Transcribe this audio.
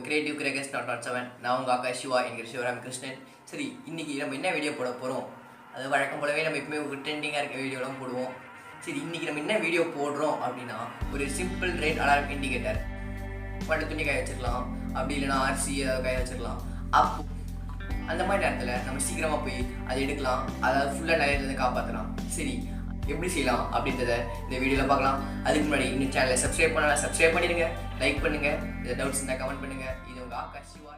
Creative crackers not 7 நான் உங்கள் அக்கா சிவா என்கிற சிவராம் கிருஷ்ணன். சரி, இன்றைக்கி நம்ம என்ன வீடியோ போட போகிறோம்? அது வழக்கம் போலவே நம்ம எப்பவுமே ட்ரெண்டிங்காக இருக்க வீடியோலாம் போடுவோம். சரி, இன்றைக்கி நம்ம என்ன வீடியோ போடுறோம் அப்படின்னா, ஒரு சிம்பிள் ரேட் அலாரம் இண்டிகேட்டர். மட்டும் துணி காய வச்சுக்கலாம், அப்படி இல்லைனா அரிசி அதை காய வச்சுக்கலாம். அப்போ அந்த மாதிரி நேரத்தில் நம்ம சீக்கிரமாக போய் அதை எடுக்கலாம், அதாவது ஃபுல்லாக நிறைய காப்பாற்றலாம். சரி, எப்படி செய்யலாம் அப்படின்றத இந்த வீடியோவில் பார்க்கலாம். அதுக்கு முன்னாடி இந்த சேனலை சப்ஸ்கிரைப் பண்ணலாம், சப்ஸ்கிரைப் பண்ணிடுங்க, லைக் பண்ணுங்கள், இதை டவுட்ஸ் இருந்தால் கமெண்ட் பண்ணுங்கள். இது உங்கள் அக்கா சிவா.